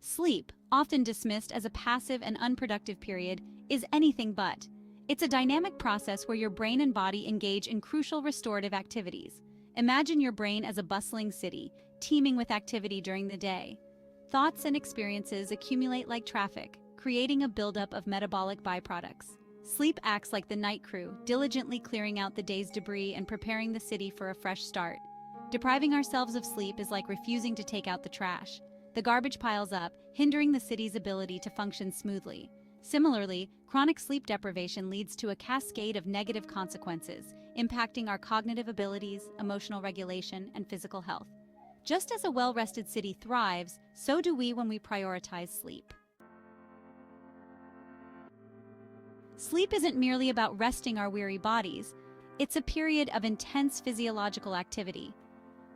Sleep, often dismissed as a passive and unproductive period, is anything but. It's a dynamic process where your brain and body engage in crucial restorative activities. Imagine your brain as a bustling city, teeming with activity during the day. Thoughts and experiences accumulate like traffic, creating a buildup of metabolic byproducts. Sleep acts like the night crew, diligently clearing out the day's debris and preparing the city for a fresh start. Depriving ourselves of sleep is like refusing to take out the trash. The garbage piles up, hindering the city's ability to function smoothly. Similarly, chronic sleep deprivation leads to a cascade of negative consequences, impacting our cognitive abilities, emotional regulation, and physical health. Just as a well-rested city thrives, so do we when we prioritize sleep. Sleep isn't merely about resting our weary bodies, it's a period of intense physiological activity.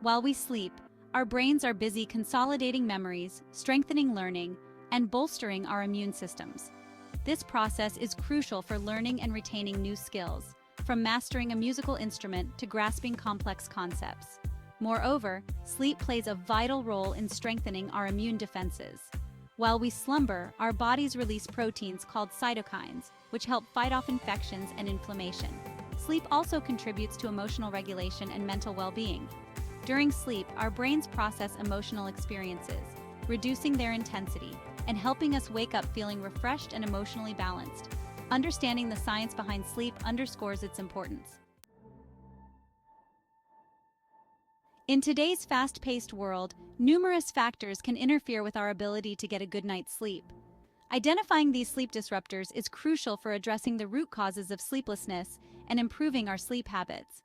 While we sleep, our brains are busy consolidating memories, strengthening learning, and bolstering our immune systems. This process is crucial for learning and retaining new skills, from mastering a musical instrument to grasping complex concepts. Moreover, sleep plays a vital role in strengthening our immune defenses. While we slumber, our bodies release proteins called cytokines, which help fight off infections and inflammation. Sleep also contributes to emotional regulation and mental well-being. During sleep, our brains process emotional experiences, reducing their intensity and helping us wake up feeling refreshed and emotionally balanced. Understanding the science behind sleep underscores its importance. In today's fast-paced world, numerous factors can interfere with our ability to get a good night's sleep. Identifying these sleep disruptors is crucial for addressing the root causes of sleeplessness and improving our sleep habits.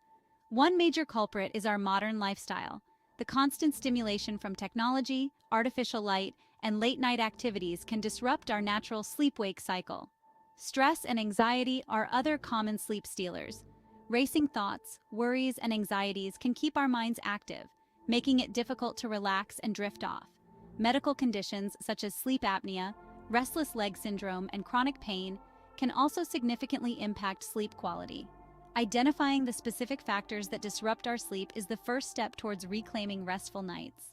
One major culprit is our modern lifestyle. The constant stimulation from technology, artificial light, and late-night activities can disrupt our natural sleep-wake cycle. Stress and anxiety are other common sleep stealers. Racing thoughts, worries, and anxieties can keep our minds active, making it difficult to relax and drift off. Medical conditions such as sleep apnea, restless leg syndrome, and chronic pain can also significantly impact sleep quality. Identifying the specific factors that disrupt our sleep is the first step towards reclaiming restful nights.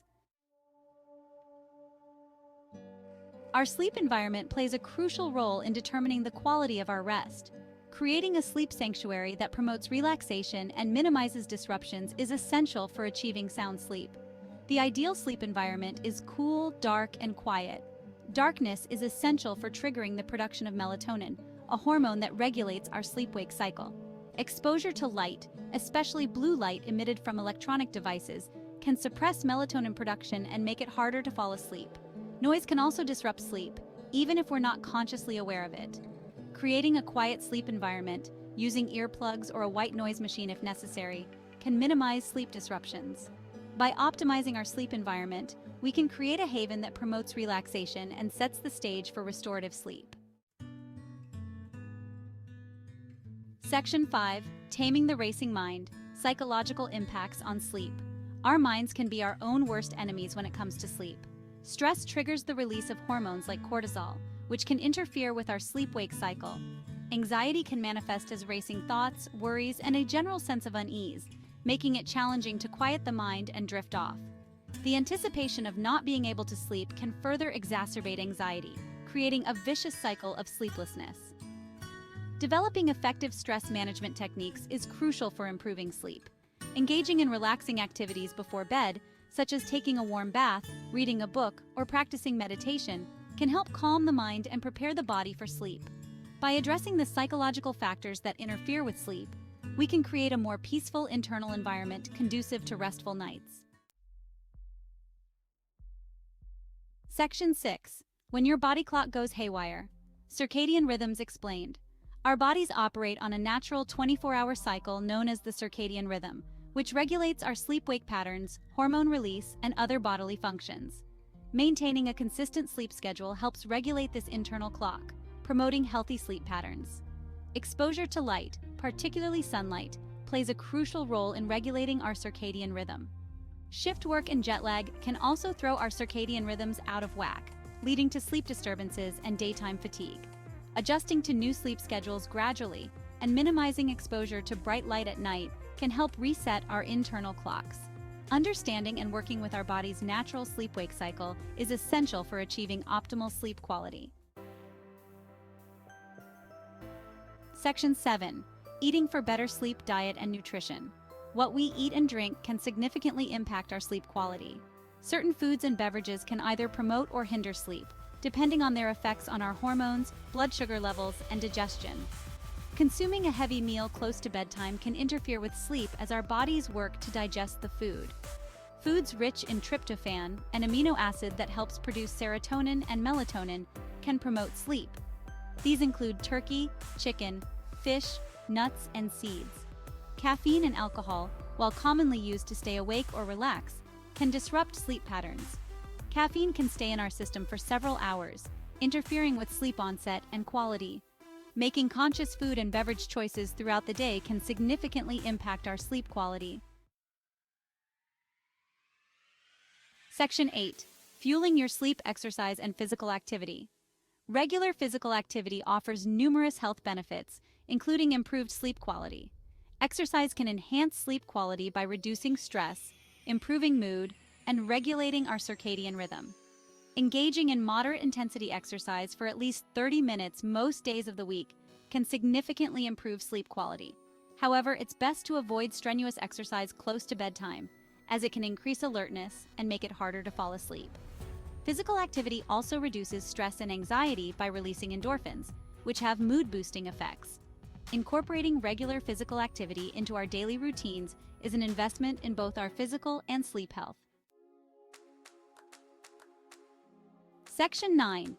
Our sleep environment plays a crucial role in determining the quality of our rest. Creating a sleep sanctuary that promotes relaxation and minimizes disruptions is essential for achieving sound sleep. The ideal sleep environment is cool, dark, and quiet. Darkness is essential for triggering the production of melatonin, a hormone that regulates our sleep-wake cycle. Exposure to light, especially blue light emitted from electronic devices, can suppress melatonin production and make it harder to fall asleep. Noise can also disrupt sleep, even if we're not consciously aware of it. Creating a quiet sleep environment, using earplugs or a white noise machine if necessary, can minimize sleep disruptions. By optimizing our sleep environment, we can create a haven that promotes relaxation and sets the stage for restorative sleep. Section 5. Taming the Racing Mind. Psychological Impacts on Sleep. Our minds can be our own worst enemies when it comes to sleep. Stress triggers the release of hormones like cortisol, which can interfere with our sleep-wake cycle. Anxiety can manifest as racing thoughts, worries, and a general sense of unease, making it challenging to quiet the mind and drift off. The anticipation of not being able to sleep can further exacerbate anxiety, creating a vicious cycle of sleeplessness. Developing effective stress management techniques is crucial for improving sleep. Engaging in relaxing activities before bed, such as taking a warm bath, reading a book, or practicing meditation, can help calm the mind and prepare the body for sleep. By addressing the psychological factors that interfere with sleep, we can create a more peaceful internal environment conducive to restful nights. Section 6. When your body clock goes haywire. Circadian rhythms explained. Our bodies operate on a natural 24-hour cycle known as the circadian rhythm, which regulates our sleep-wake patterns, hormone release, and other bodily functions. Maintaining a consistent sleep schedule helps regulate this internal clock, promoting healthy sleep patterns. Exposure to light, particularly sunlight, plays a crucial role in regulating our circadian rhythm. Shift work and jet lag can also throw our circadian rhythms out of whack, leading to sleep disturbances and daytime fatigue. Adjusting to new sleep schedules gradually and minimizing exposure to bright light at night can help reset our internal clocks. Understanding and working with our body's natural sleep-wake cycle is essential for achieving optimal sleep quality. Section 7. Eating for better sleep, diet, and nutrition. What we eat and drink can significantly impact our sleep quality. Certain foods and beverages can either promote or hinder sleep, depending on their effects on our hormones, blood sugar levels, and digestion. Consuming a heavy meal close to bedtime can interfere with sleep as our bodies work to digest the food. Foods rich in tryptophan, an amino acid that helps produce serotonin and melatonin, can promote sleep. These include turkey, chicken, fish, nuts, and seeds. Caffeine and alcohol, while commonly used to stay awake or relax, can disrupt sleep patterns. Caffeine can stay in our system for several hours, interfering with sleep onset and quality. Making conscious food and beverage choices throughout the day can significantly impact our sleep quality. Section 8. Fueling your sleep, exercise, and physical activity. Regular physical activity offers numerous health benefits, including improved sleep quality. Exercise can enhance sleep quality by reducing stress, improving mood, and regulating our circadian rhythm. Engaging in moderate-intensity exercise for at least 30 minutes most days of the week can significantly improve sleep quality. However, it's best to avoid strenuous exercise close to bedtime, as it can increase alertness and make it harder to fall asleep. Physical activity also reduces stress and anxiety by releasing endorphins, which have mood-boosting effects. Incorporating regular physical activity into our daily routines is an investment in both our physical and sleep health. Section 9.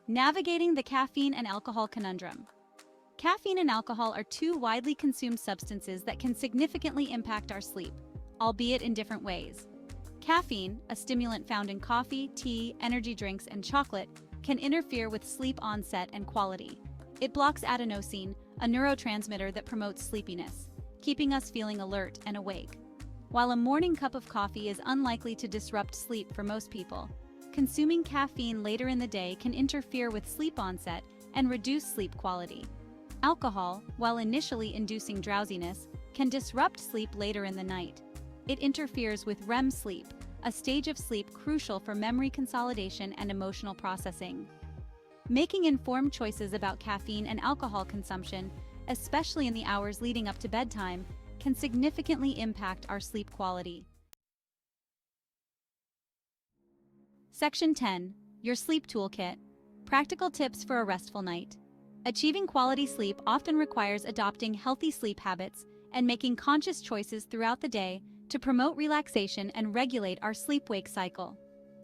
Navigating the caffeine and alcohol conundrum. Caffeine and alcohol are two widely consumed substances that can significantly impact our sleep, albeit in different ways. Caffeine, a stimulant found in coffee, tea, energy drinks, and chocolate, can interfere with sleep onset and quality. It blocks adenosine, a neurotransmitter that promotes sleepiness, keeping us feeling alert and awake. While a morning cup of coffee is unlikely to disrupt sleep for most people, consuming caffeine later in the day can interfere with sleep onset and reduce sleep quality. Alcohol, while initially inducing drowsiness, can disrupt sleep later in the night. It interferes with REM sleep, a stage of sleep crucial for memory consolidation and emotional processing. Making informed choices about caffeine and alcohol consumption, especially in the hours leading up to bedtime, can significantly impact our sleep quality. Section 10. Your Sleep Toolkit. Practical tips for a restful night. Achieving quality sleep often requires adopting healthy sleep habits and making conscious choices throughout the day to promote relaxation and regulate our sleep-wake cycle.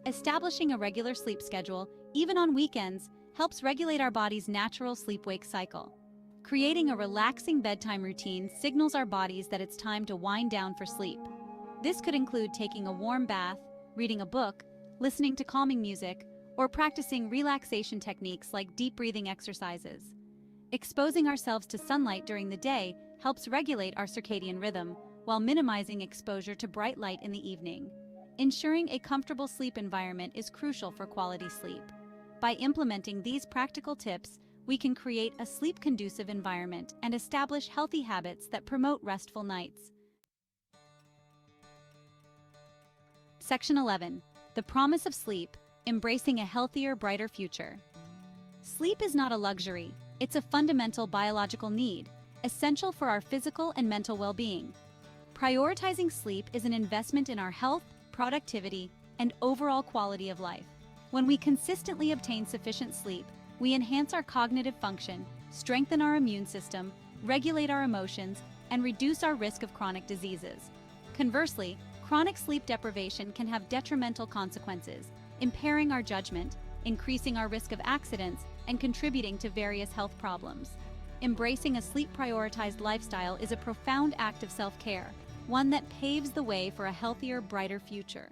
Establishing a regular sleep schedule, even on weekends, helps regulate our body's natural sleep-wake cycle. Creating a relaxing bedtime routine signals our bodies that it's time to wind down for sleep. This could include taking a warm bath, reading a book, listening to calming music, or practicing relaxation techniques like deep breathing exercises. Exposing ourselves to sunlight during the day helps regulate our circadian rhythm, while minimizing exposure to bright light in the evening. Ensuring a comfortable sleep environment is crucial for quality sleep. By implementing these practical tips, we can create a sleep-conducive environment and establish healthy habits that promote restful nights. Section 11. The Promise of Sleep, Embracing a Healthier, Brighter Future. Sleep is not a luxury, it's a fundamental biological need, essential for our physical and mental well-being. Prioritizing sleep is an investment in our health, productivity, and overall quality of life. When we consistently obtain sufficient sleep, we enhance our cognitive function, strengthen our immune system, regulate our emotions, and reduce our risk of chronic diseases. Conversely, chronic sleep deprivation can have detrimental consequences, impairing our judgment, increasing our risk of accidents, and contributing to various health problems. Embracing a sleep-prioritized lifestyle is a profound act of self-care, one that paves the way for a healthier, brighter future.